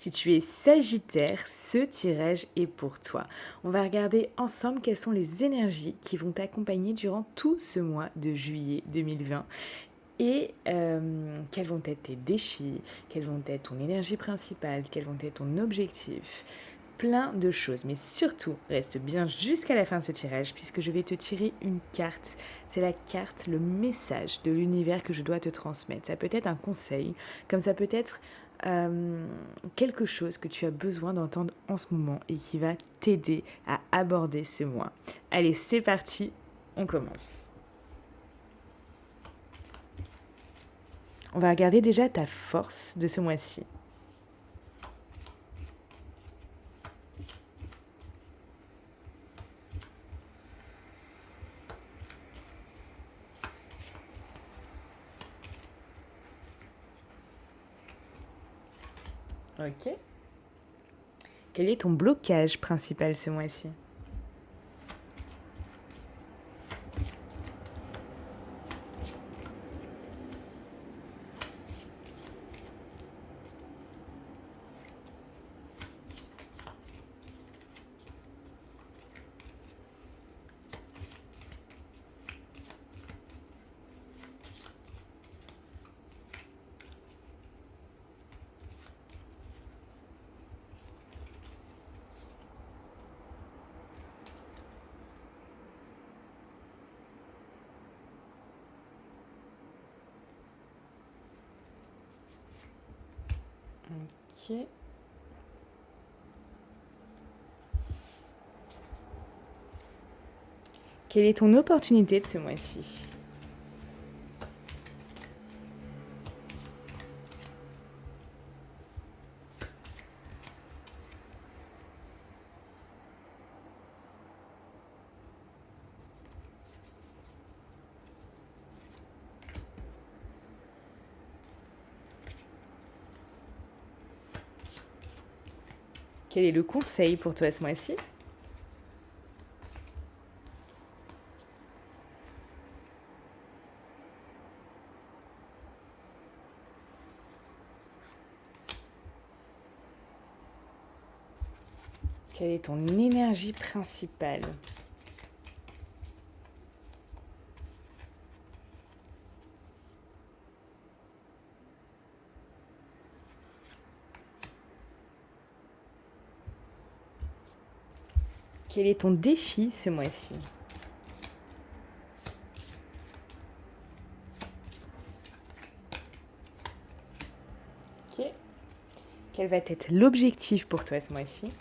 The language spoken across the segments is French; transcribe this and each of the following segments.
Si tu es Sagittaire, ce tirage est pour toi. On va regarder ensemble quelles sont les énergies qui vont t'accompagner durant tout ce mois de juillet 2020 et quels vont être tes défis, quelles vont être ton énergie principale, quels vont être ton objectif. Plein de choses, mais surtout, reste bien jusqu'à la fin de ce tirage puisque je vais te tirer une carte. C'est la carte, le message de l'univers que je dois te transmettre. Ça peut être un conseil, comme ça peut être quelque chose que tu as besoin d'entendre en ce moment et qui va t'aider à aborder ce mois. Allez, c'est parti, on commence. On va regarder déjà ta force de ce mois-ci. Ok. Quel est ton blocage principal ce mois-ci? Ok. Quelle est ton opportunité de ce mois-ci? Quel est le conseil pour toi ce mois-ci? Quelle est ton énergie principale? Quel est ton défi ce mois-ci? Ok. Quel va être l'objectif pour toi ce mois-ci?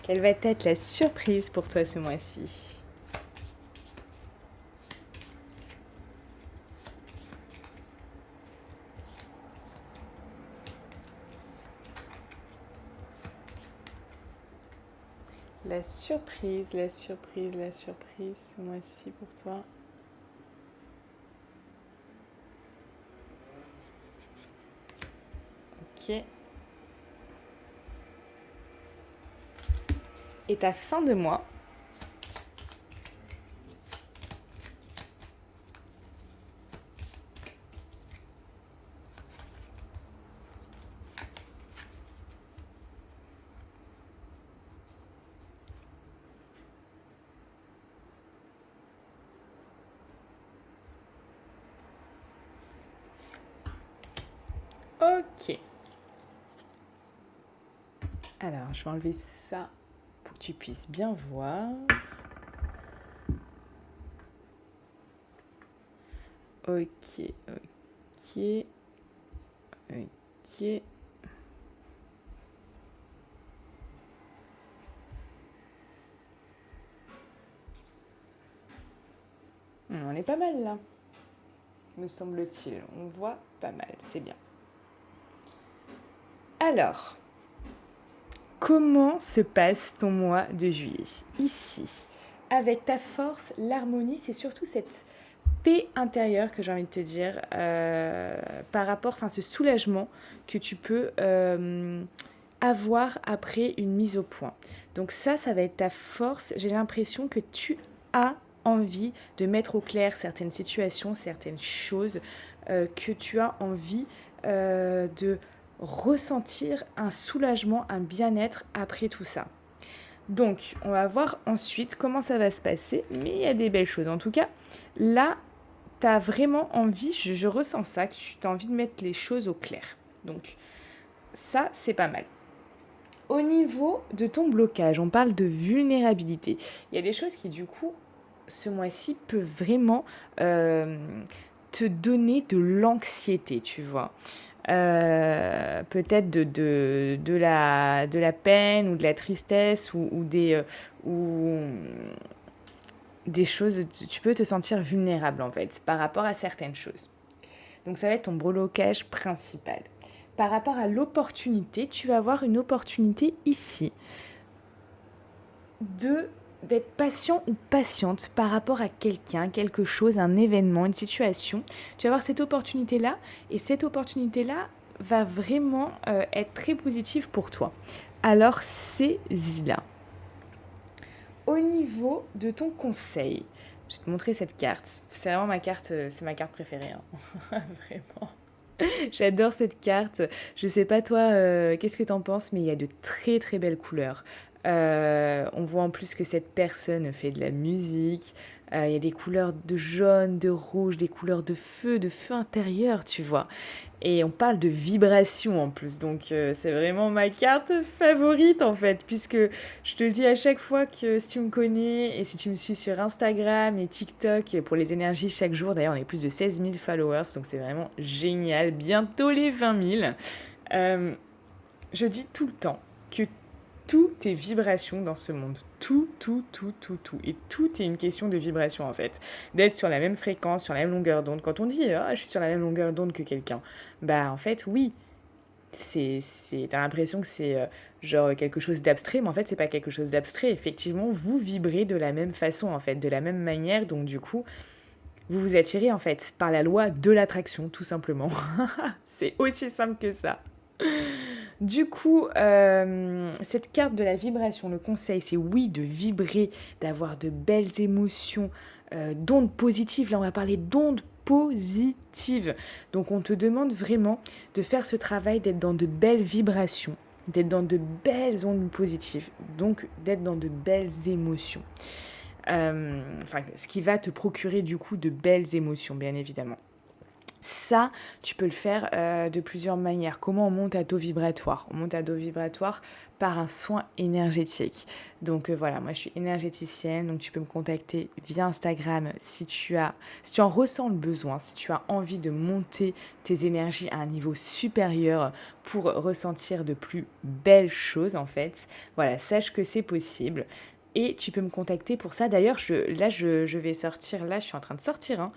Quelle va être la surprise pour toi ce mois-ci? La surprise, la surprise, la surprise ce mois-ci pour toi. Ok. Et ta fin de mois? Ok. Alors, je vais enlever ça pour que tu puisses bien voir. Ok, ok, ok. On est pas mal là, me semble-t-il. On voit pas mal, c'est bien. Alors, Comment se passe ton mois de juillet? Ici, avec ta force, l'harmonie, c'est surtout cette paix intérieure que j'ai envie de te dire par rapport, enfin ce soulagement que tu peux avoir après une mise au point. Donc ça va être ta force. J'ai l'impression que tu as envie de mettre au clair certaines situations, certaines choses, que tu as envie de ressentir un soulagement, un bien-être après tout ça. Donc, on va voir ensuite comment ça va se passer, mais il y a des belles choses. En tout cas, là, tu as vraiment envie, je ressens ça, que tu as envie de mettre les choses au clair. Donc, ça, c'est pas mal. Au niveau de ton blocage, on parle de vulnérabilité. Il y a des choses qui, du coup, ce mois-ci, peuvent vraiment te donner de l'anxiété, tu vois. Peut-être de la peine ou de la tristesse ou des choses, tu peux te sentir vulnérable en fait par rapport à certaines choses. Donc ça va être ton blocage principal. Par rapport à l'opportunité, tu vas avoir une opportunité ici d'être patient ou patiente par rapport à quelqu'un, quelque chose, un événement, une situation. Tu vas avoir cette opportunité-là et cette opportunité-là va vraiment être très positive pour toi. Alors, saisis-la. Au niveau de ton conseil, je vais te montrer cette carte. C'est vraiment c'est ma carte préférée. Hein. Vraiment. J'adore cette carte. Je sais pas toi, qu'est-ce que t'en penses, mais il y a de très très belles couleurs. On voit en plus que cette personne fait de la musique. Il y a des couleurs de jaune, de rouge, des couleurs de feu intérieur, tu vois. Et on parle de vibration en plus, donc c'est vraiment ma carte favorite en fait, puisque je te le dis à chaque fois que si tu me connais et si tu me suis sur Instagram et TikTok pour les énergies chaque jour, d'ailleurs on est plus de 16 000 followers, donc c'est vraiment génial, bientôt les 20 000. Je dis tout le temps que tout est vibration dans ce monde. Tout. Et tout est une question de vibration en fait. D'être sur la même fréquence, sur la même longueur d'onde. Quand on dit je suis sur la même longueur d'onde que quelqu'un, bah en fait oui, t'as l'impression que c'est genre quelque chose d'abstrait, mais en fait c'est pas quelque chose d'abstrait. Effectivement, vous vibrez de la même façon en fait, de la même manière, donc du coup vous vous attirez en fait par la loi de l'attraction tout simplement. C'est aussi simple que ça. Du coup, cette carte de la vibration, le conseil, c'est oui, de vibrer, d'avoir de belles émotions, d'ondes positives. Là, on va parler d'ondes positives. Donc, on te demande vraiment de faire ce travail, d'être dans de belles vibrations, d'être dans de belles ondes positives, donc d'être dans de belles émotions. Ce qui va te procurer du coup de belles émotions, bien évidemment. Ça, tu peux le faire de plusieurs manières. Comment on monte à taux vibratoire? On monte à taux vibratoire par un soin énergétique. Donc voilà, moi je suis énergéticienne, donc tu peux me contacter via Instagram si tu en ressens le besoin, si tu as envie de monter tes énergies à un niveau supérieur pour ressentir de plus belles choses en fait. Voilà, sache que c'est possible. Et tu peux me contacter pour ça. D'ailleurs, je vais sortir, là je suis en train de sortir, hein.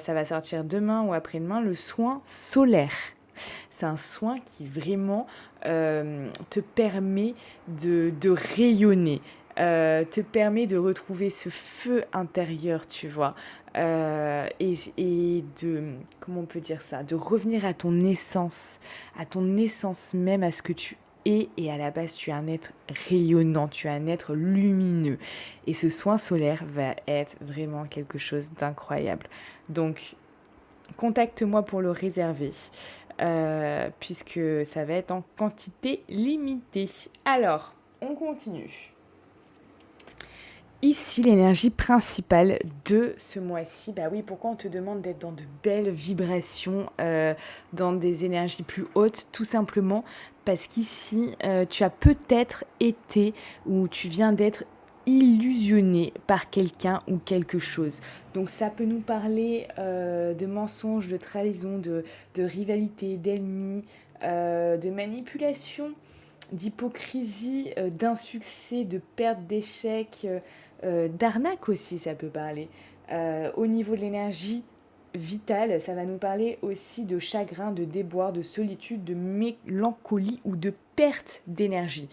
Ça va sortir demain ou après-demain, le soin solaire. C'est un soin qui vraiment te permet de rayonner, te permet de retrouver ce feu intérieur, tu vois, et de, comment on peut dire ça, de revenir à ton essence même, à ce que tu et à la base, tu es un être rayonnant, tu es un être lumineux. Et ce soin solaire va être vraiment quelque chose d'incroyable. Donc, contacte-moi pour le réserver, puisque ça va être en quantité limitée. Alors, on continue. Ici, l'énergie principale de ce mois-ci, bah oui, pourquoi on te demande d'être dans de belles vibrations, dans des énergies plus hautes? Tout simplement parce qu'ici, tu as peut-être été ou tu viens d'être illusionné par quelqu'un ou quelque chose. Donc ça peut nous parler de mensonges, de trahison, de rivalité, d'ennemis, de manipulation, d'hypocrisie, d'insuccès, de perte, d'échec, d'arnaque aussi, ça peut parler. Au niveau de l'énergie vitale, ça va nous parler aussi de chagrin, de déboire, de solitude, de mélancolie ou de perte d'énergie.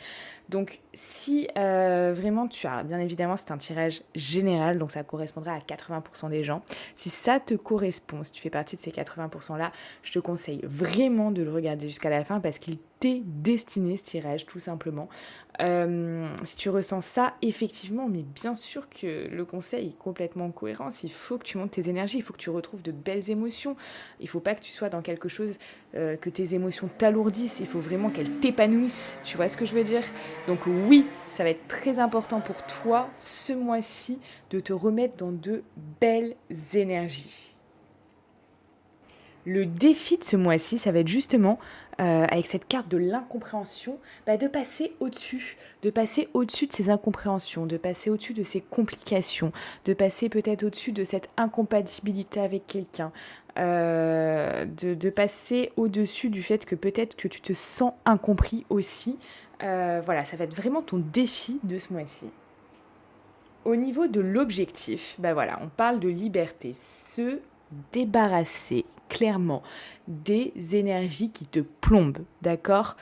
Donc si vraiment tu as, bien évidemment c'est un tirage général, donc ça correspondra à 80% des gens. Si ça te correspond, si tu fais partie de ces 80% là, je te conseille vraiment de le regarder jusqu'à la fin parce qu'il t'est destiné ce tirage tout simplement. Si tu ressens ça, effectivement, mais bien sûr que le conseil est complètement cohérent. Il faut que tu montes tes énergies, il faut que tu retrouves de belles émotions. Il ne faut pas que tu sois dans quelque chose, que tes émotions t'alourdissent. Il faut vraiment qu'elles t'épanouissent. Tu vois ce que je veux dire? Donc oui, ça va être très important pour toi, ce mois-ci, de te remettre dans de belles énergies. Le défi de ce mois-ci, ça va être justement, avec cette carte de l'incompréhension, de passer au-dessus, de ces incompréhensions, de passer au-dessus de ces complications, de passer peut-être au-dessus de cette incompatibilité avec quelqu'un, de passer au-dessus du fait que peut-être que tu te sens incompris aussi. Voilà, ça va être vraiment ton défi de ce mois-ci. Au niveau de l'objectif, voilà, on parle de liberté, se débarrasser clairement des énergies qui te plombent, d'accord,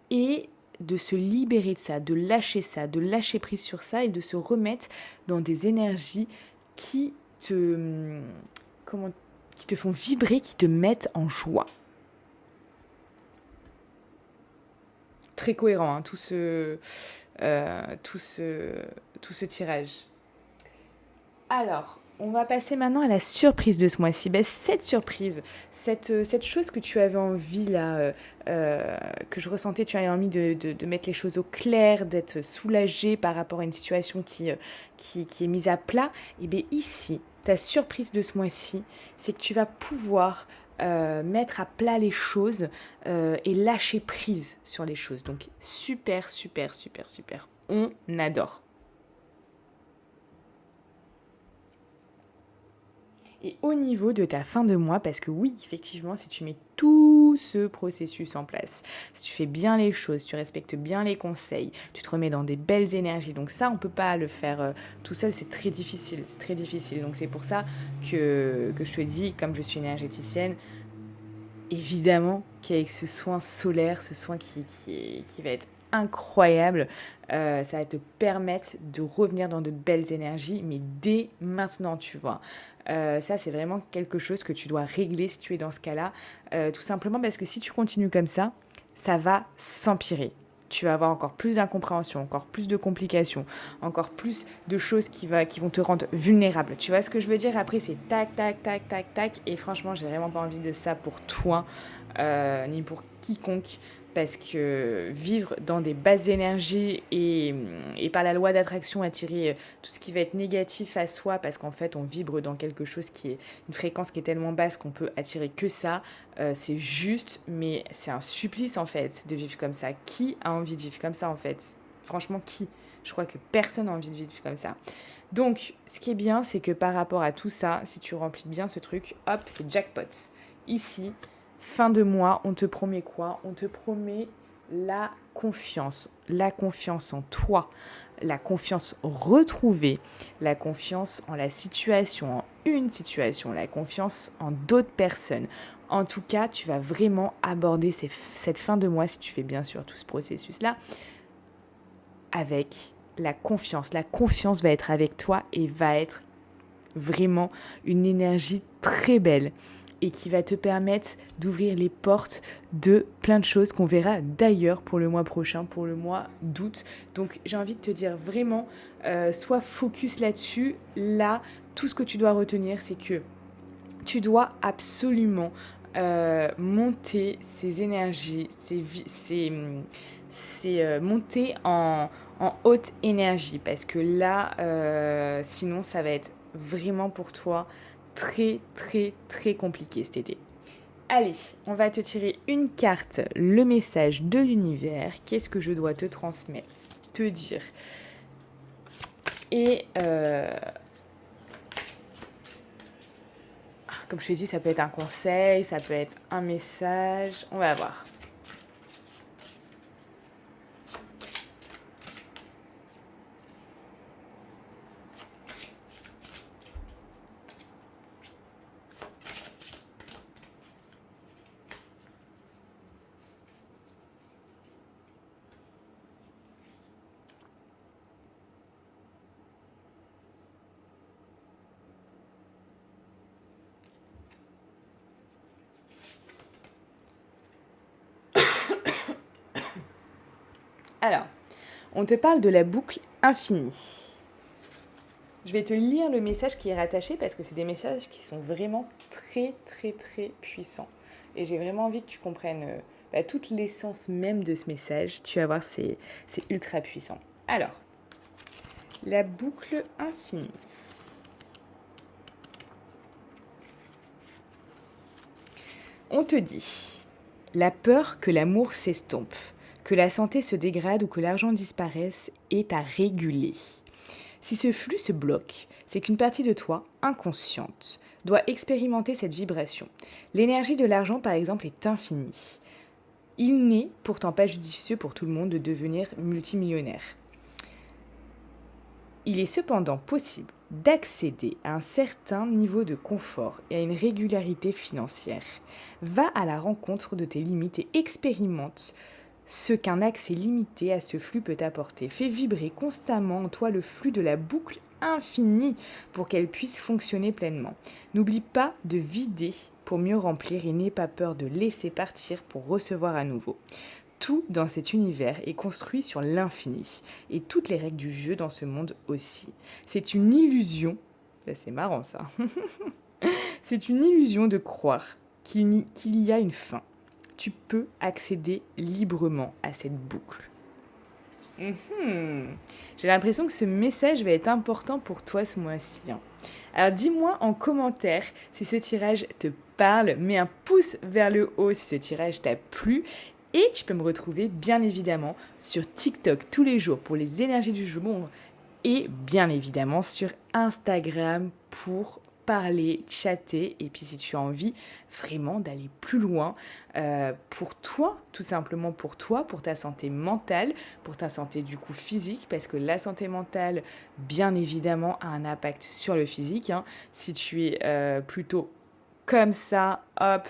et de se libérer de ça, de lâcher prise sur ça et de se remettre dans des énergies qui te, qui te font vibrer, qui te mettent en joie. Très cohérent, hein, tout ce tirage. Alors, on va passer maintenant à la surprise de ce mois-ci. Cette surprise, cette chose que tu avais envie, là, que je ressentais, tu avais envie de mettre les choses au clair, d'être soulagée par rapport à une situation qui est mise à plat, et bien ici, ta surprise de ce mois-ci, c'est que tu vas pouvoir mettre à plat les choses et lâcher prise sur les choses. Donc super, super, super, super. On adore. Et au niveau de ta fin de mois, parce que oui, effectivement, si tu mets tout ce processus en place, si tu fais bien les choses, tu respectes bien les conseils, tu te remets dans des belles énergies, donc ça, on ne peut pas le faire tout seul, c'est très difficile, Donc c'est pour ça que je te dis, comme je suis énergéticienne, évidemment qu'avec ce soin solaire, ce soin qui va être incroyable, ça va te permettre de revenir dans de belles énergies, mais dès maintenant, tu vois. Ça, c'est vraiment quelque chose que tu dois régler si tu es dans ce cas-là, tout simplement parce que si tu continues comme ça va s'empirer. Tu vas avoir encore plus d'incompréhension, encore plus de complications, encore plus de choses qui vont te rendre vulnérable. Tu vois ce que je veux dire? Après, c'est tac, tac, tac, tac, tac. Et franchement, j'ai vraiment pas envie de ça pour toi, ni pour quiconque. Parce que vivre dans des basses énergies et par la loi d'attraction attirer tout ce qui va être négatif à soi, parce qu'en fait on vibre dans quelque chose qui est une fréquence qui est tellement basse qu'on peut attirer que ça, c'est juste, mais c'est un supplice en fait de vivre comme ça. Qui a envie de vivre comme ça en fait? Franchement, qui? Je crois que personne n'a envie de vivre comme ça. Donc ce qui est bien, c'est que par rapport à tout ça, si tu remplis bien ce truc, hop, c'est jackpot. Ici, fin de mois, on te promet quoi? On te promet la confiance en toi, la confiance retrouvée, la confiance en la situation, en une situation, la confiance en d'autres personnes. En tout cas, tu vas vraiment aborder cette fin de mois, si tu fais bien sûr tout ce processus-là, avec la confiance. La confiance va être avec toi et va être vraiment une énergie très belle et qui va te permettre d'ouvrir les portes de plein de choses qu'on verra d'ailleurs pour le mois prochain, pour le mois d'août. Donc j'ai envie de te dire vraiment, sois focus là-dessus. Là, tout ce que tu dois retenir, c'est que tu dois absolument monter ces énergies, monter en haute énergie, parce que là, sinon ça va être vraiment pour toi très très très compliqué cet été. Allez, on va te tirer une carte, le message de l'univers. Qu'est-ce que je dois te transmettre, te dire? Et comme je te dis, ça peut être un conseil, ça peut être un message. On va voir. Alors, on te parle de la boucle infinie. Je vais te lire le message qui est rattaché parce que c'est des messages qui sont vraiment très très très puissants. Et j'ai vraiment envie que tu comprennes toute l'essence même de ce message. Tu vas voir, c'est ultra puissant. Alors, la boucle infinie. On te dit, la peur que l'amour s'estompe, que la santé se dégrade ou que l'argent disparaisse est à réguler. Si ce flux se bloque, c'est qu'une partie de toi, inconsciente, doit expérimenter cette vibration. L'énergie de l'argent, par exemple, est infinie. Il n'est pourtant pas judicieux pour tout le monde de devenir multimillionnaire. Il est cependant possible d'accéder à un certain niveau de confort et à une régularité financière. Va à la rencontre de tes limites et expérimente ce qu'un accès limité à ce flux peut apporter. Fais vibrer constamment en toi le flux de la boucle infinie pour qu'elle puisse fonctionner pleinement. N'oublie pas de vider pour mieux remplir et n'aie pas peur de laisser partir pour recevoir à nouveau. Tout dans cet univers est construit sur l'infini et toutes les règles du jeu dans ce monde aussi. C'est une illusion, c'est marrant ça, c'est une illusion de croire qu'il y a une fin. Tu peux accéder librement à cette boucle. J'ai l'impression que ce message va être important pour toi ce mois-ci. Alors dis-moi en commentaire si ce tirage te parle, mets un pouce vers le haut si ce tirage t'a plu. Et tu peux me retrouver bien évidemment sur TikTok tous les jours pour les énergies du jour et bien évidemment sur Instagram pour parler, chatter, et puis si tu as envie vraiment d'aller plus loin pour toi, tout simplement pour toi, pour ta santé mentale, pour ta santé du coup physique, parce que la santé mentale, bien évidemment, a un impact sur le physique. Si tu es plutôt comme ça, hop,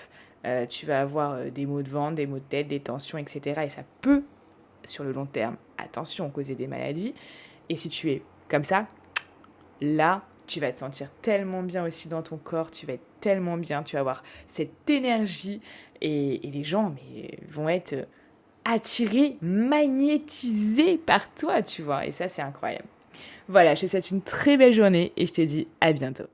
tu vas avoir des maux de ventre, des maux de tête, des tensions, etc. Et ça peut, sur le long terme, attention, causer des maladies. Et si tu es comme ça, là, tu vas te sentir tellement bien aussi dans ton corps, tu vas être tellement bien, tu vas avoir cette énergie et les gens vont être attirés, magnétisés par toi, tu vois. Et ça, c'est incroyable. Voilà, je te souhaite une très belle journée et je te dis à bientôt.